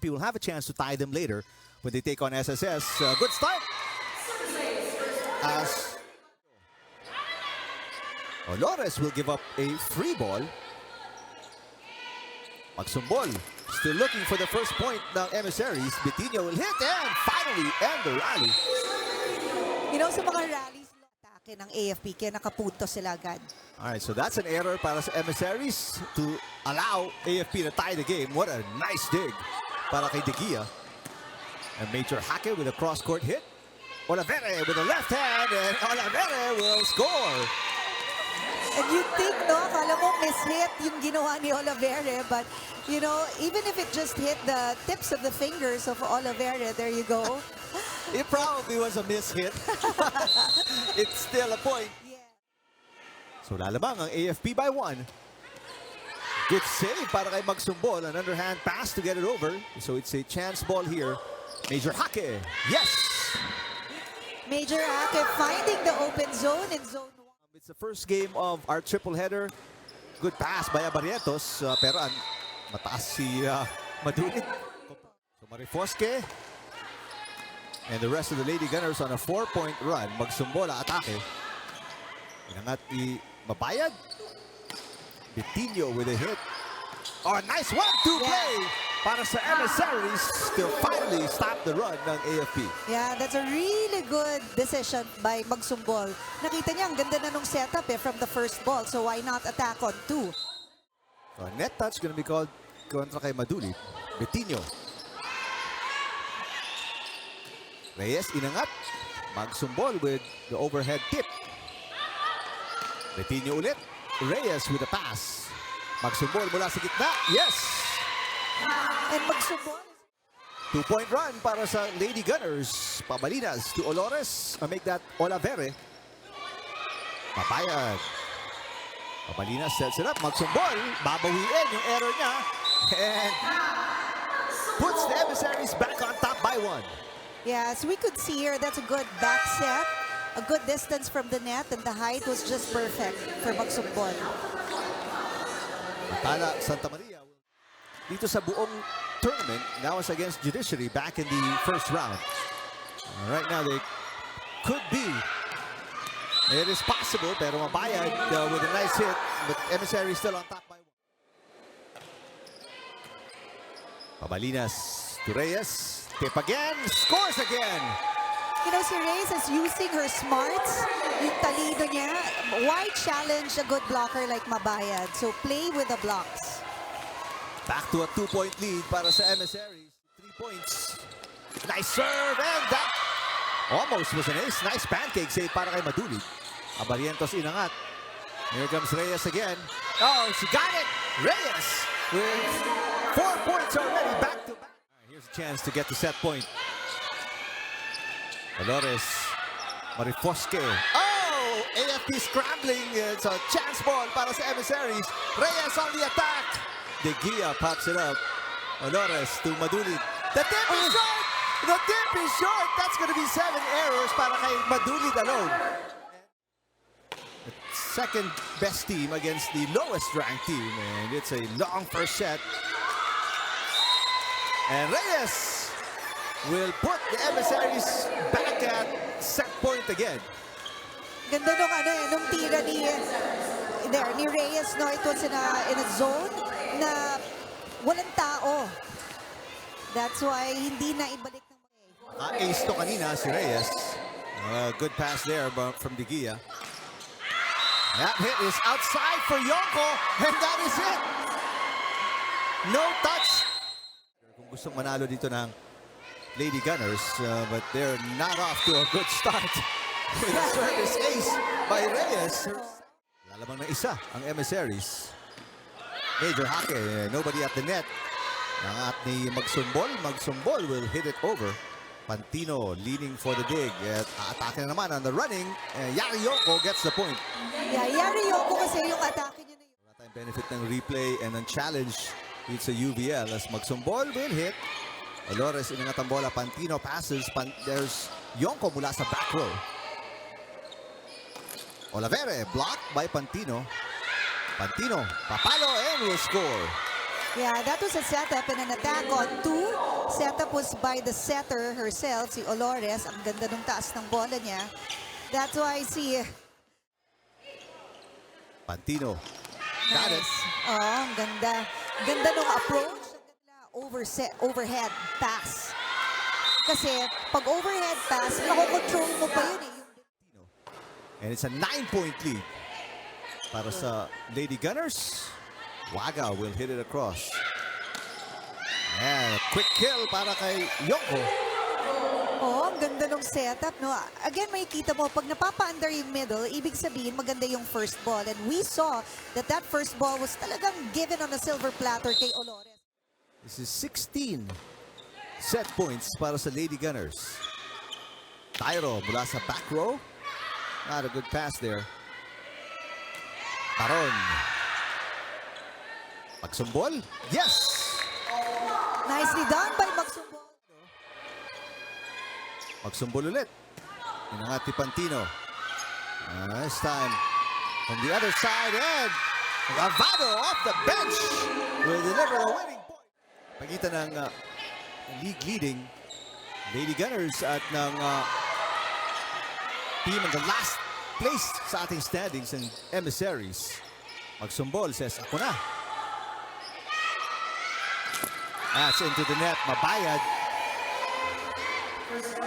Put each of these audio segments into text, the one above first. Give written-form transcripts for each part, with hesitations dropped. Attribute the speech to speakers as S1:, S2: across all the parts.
S1: AFP will have a chance to tie them later when they take on SSS. Good start. As Olores will give up a free ball. Magsumbol still looking for the first point ng Emissaries. Bitinho will hit and finally end the rally.
S2: You know, sa mga rallies, atake ng AFP, kaya nakapunto sila agad.
S1: Alright, so that's an error para sa Emissaries to allow AFP to tie the game. What a nice dig para kay De Gia. And Major Hake with a cross-court hit. Olivere with a left hand, and Olivere will score.
S2: And you think, no, akala mo miss-hit yung ginawa ni Olivere, but, you know, even if it just hit the tips of the fingers of Olivere, there you go.
S1: It probably was a miss-hit. It's still a point.
S2: Yeah.
S1: So lalamang ang AFP by 1. Good save para kay Magsumbol. An underhand pass to get it over. So it's a chance ball here. Major Hake. Yes!
S2: Major Hake finding the open zone in zone 1.
S1: It's the first game of our triple header. Good pass by Barrientos. Pero mataas si Madunit. So Marifosque. And the rest of the Lady Gunners on a 4-point run. Magsumbola atake. Inangat ni Mabayad. Bitinho with a hit. Oh, nice 1-2 play para sa Emissaries to finally stop the run ng AFP.
S2: Yeah, that's a really good decision by Magsumbol. Nakita niya, ang ganda na nung setup from the first ball. So why not attack on 2?
S1: So net touch gonna be called kontra kay Maduli. Bitinho. Reyes inangat. Magsumbol with the overhead tip. Bitinho ulit. Reyes with a pass. Magsumbol mula sa gitna. Yes!
S2: And Magsumbol.
S1: 2-point run para sa Lady Gunners. Pabalinas to Olores. Make that Olivere. Papayag. Pabalinas sets it up. Magsumbol. Babawiin yung error niya. And puts the Emissaries back on top by 1.
S2: Yeah, so we could see here, that's a good back set. A good distance from the net, and the height was just perfect for Magsumbol.
S1: Tala Santa Maria dito sa buong tournament. Now it's against Judiciary back in the first round. Right now they could be. It is possible, pero Mabayad with a nice hit, but Emissary still on top by 1. Pabalinas to Reyes. Tip again, scores again.
S2: You know, si Reyes is using her smarts, yung talino niya. Why challenge a good blocker like Mabayad? So play with the blocks.
S1: Back to a 2-point lead para sa Emissaries. 3 points. Nice serve, and that almost was an ace. Nice pancake save para kay Maduli. Barrientos inangat. Here comes Reyes again. Oh, she got it! Reyes with 4 points already, back to back. Here's a chance to get the set point. Olores, Marifosque. Oh! AFP scrambling. It's a chance ball para sa Emissaries. Reyes on the attack. De Gia pops it up. Olores to Maduli. The tip is short! The tip is short! That's going to be 7 errors para kay Maduli alone. The second best team against the lowest ranked team. And it's a long first set. And Reyes will put the Emissaries back at set point again.
S2: Ganda nung nung tira ni Reyes, no? It was in a zone na walang tao. That's why hindi na ibalik ng
S1: Ace to kanina si Reyes. Good pass there from De Gia. That hit is outside for Yonko, and that is it. No touch. Kung gustong manalo dito ng Lady Gunners, but they're not off to a good start. With a service ace by Reyes. Lalamang na isa ang Emissaries. Major Hake, nobody at the net. Nangat ni Magsumbol. Magsumbol will hit it over. Pantino leaning for the dig. At aatake na naman on the running. Yari Yoko gets the point.
S2: Yeah, Yari Yoko kasi yung atake niya na yun.
S1: Wala tayong benefit ng replay and ng challenge. It's a UVL as Magsumbol will hit. Olores inangat ang bola. Pantino passes. There's Yonko mula sa back row. Olivere blocked by Pantino. Pantino, papalo, and will score.
S2: Yeah, that was a setup and an attack on 2. Setup was by the setter herself, si Olores. Ang ganda ng taas ng bola niya. That's why si...
S1: Pantino. Got it.
S2: Oh, ang ganda. Ganda ng approach. Overhead pass. Kasi pag overhead pass, nakokontrol mo pa yun eh.
S1: And it's a 9-point lead para sa Lady Gunners. Waga will hit it across. And a quick kill para kay Yonko.
S2: Oh, ang ganda ng setup, no? Again, makikita mo, pag napapa-under yung middle, ibig sabihin maganda yung first ball. And we saw that that first ball was talagang given on a silver platter kay Olores.
S1: This is 16 set points para sa Lady Gunners. Tyro mula sa back row. Not a good pass there. Taron. Magsumbol. Yes!
S2: Nicely done by Magsumbol.
S1: Magsumbol ulit. Inangat ni Pantino. This time from the other side, and Lavado off the bench will deliver the winning point. Pagitan ng league leading Lady Gunners at ng team in the last place sa ating standings and emissaries. Magsumbol says, ako na. That's into the net. Mabayad.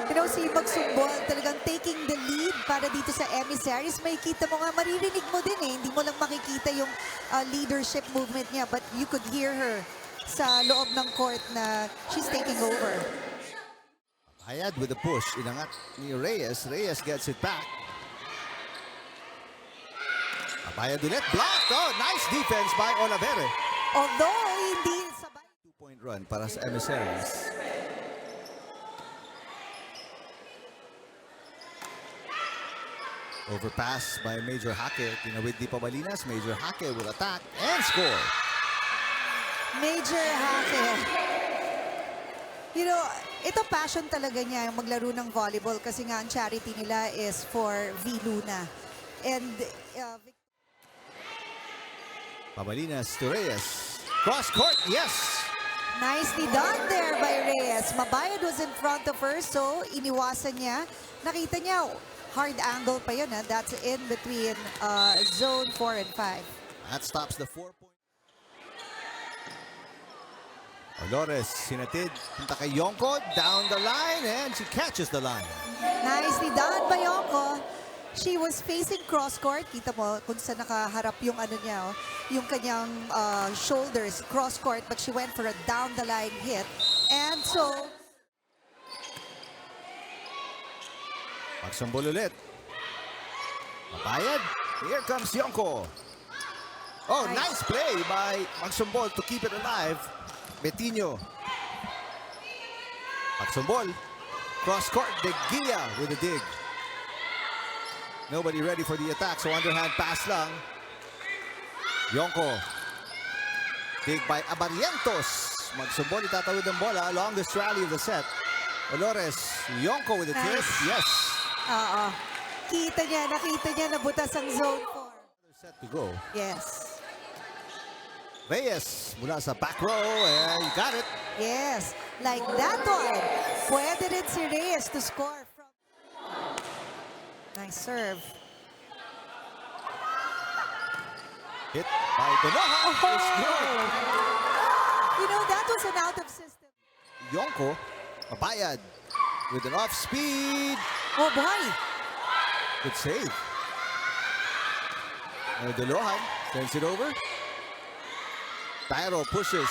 S2: You know, si Magsumbol talagang taking the lead para dito sa emissaries. Makikita mo nga, maririnig mo din eh. Hindi mo lang makikita yung leadership movement niya, but you could hear her sa loob ng court na she's taking over.
S1: Ayad with the push. Inangat ni Reyes. Reyes gets it back. Bayad ulit. Blocked. Oh, nice defense by Olavere.
S2: Although, hindi sabay.
S1: 2-point run para sa emissaries. Overpass by Major Hake. Tinawid ni Pabalinas. Major Hake will attack and score.
S2: Major Hake. You know, ito passion talaga niya yung maglaro ng volleyball kasi nga ang charity nila is for V Luna. And
S1: Pabalinas to Reyes. Cross court, yes!
S2: nicely done there by Reyes. Mabayad was in front of her, so iniwasan niya. Nakita niya, hard angle pa yun. That's in between zone 4 and 5.
S1: That stops the 4-point. Olores, sinatid, punta kay Yonko, down the line, and she catches the line.
S2: Nicely done by Yonko. She was facing cross court. Kita mo kung saan nakaharap yung ano niya, oh, yung kanyang shoulders, cross court, but she went for a down the line hit. And so,
S1: Magsumbol ulit. Mabayad. Here comes Yonko. Oh, nice play by Magsumbol to keep it alive. Betinho. Magsumbol. Cross court. De Gia with a dig. Nobody ready for the attack, so underhand pass lang. Yonko. Dig by Abarientos. Magsumbol itatawid ng bola along this rally of the set. Olores. Yonko with a twist.
S2: Nice.
S1: Yes.
S2: nakita niya na butas ang zone 4.
S1: Another set to go.
S2: Yes.
S1: Reyes mula sa back row, and you got it.
S2: Yes. Like that one. Pwede rin si Reyes to score from... Nice serve.
S1: Hit by Donoha. It's good.
S2: You know, that was an out of system.
S1: Yonko, Mabayad with an off speed.
S2: Oh boy.
S1: Good save. Dolohan sends it over. Tyro pushes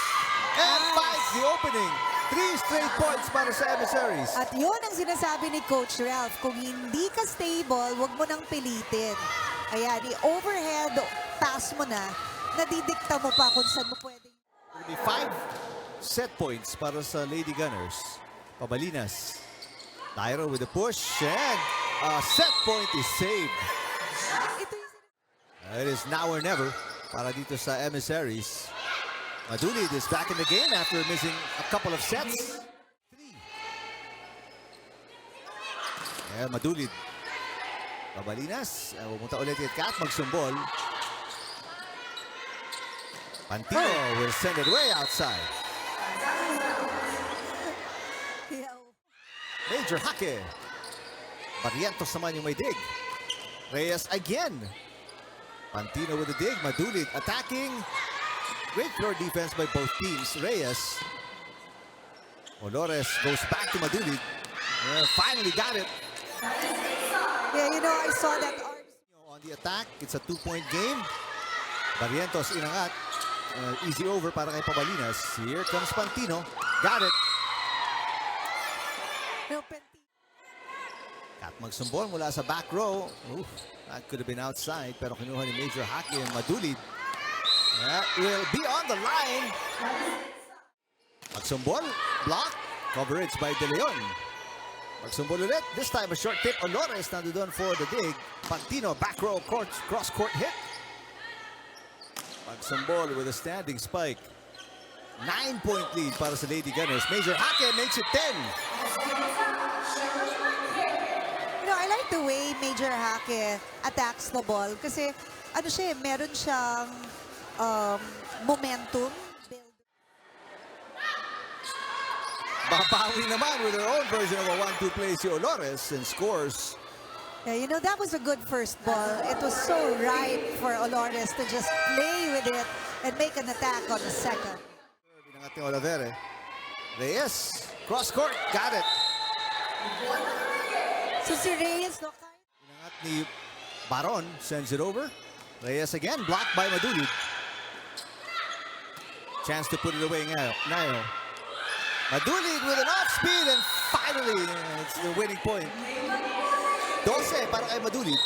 S1: and finds the opening. 3 straight points para sa emissaries.
S2: At yun ang sinasabi ni Coach Ralph. Kung hindi ka stable, huwag mo nang pilitin. Ayan, i-overhead pass mo na, nadidikta mo pa kung saan mo pwedeng.
S1: It'll be 5 set points para sa Lady Gunners. Pabalinas. Tyro with the push, and a set point is saved.
S2: Ito yung...
S1: It is now or never para dito sa emissaries. Madulid is back in the game after missing a couple of sets. 3. Madulid. Pabalinas. Pumunta ulit kay Kat. Magsumbol. Pantino will send it way outside. Major Hake. Barrientos naman yung may dig. Reyes again. Pantino with the dig. Madulid attacking. Great floor defense by both teams. Reyes. Olores goes back to Madulid. Finally got it.
S2: Yeah, you know, I saw that
S1: On the attack, it's a 2-point game. Barrientos inangat. Easy over para kay Pabalinas. Here comes Pantino. Got it. At magsumbol mula sa back row. Oof, that could have been outside. Pero kinuha ni Major Hake and Madulid. That will be on the line. Magsumbol. Block. Coverage by De Leon. Magsumbol ulit. This time a short tip. Olores nandoon for the dig. Pantino back row cross court hit. Magsumbol with a standing spike. 9-point lead para sa Lady Gunners. Major Hake makes it 10.
S2: You know, I like the way Major Hake attacks the ball kasi ano siya, meron siyang momentum.
S1: Babawi naman with her own version of a 1-2 play si Olores and scores.
S2: Yeah, you know, that was a good first ball. It was so right for Olores to just play with it and make an attack on the second.
S1: Binangat ni Olivere. Reyes, cross court, got it.
S2: So si Reyes, no,
S1: Binangat ni Baron, sends it over. Reyes again, blocked by Madulid. Chance to put it away Nayo. Madulid with an off speed and finally it's the winning point. 12 para kay Madulid.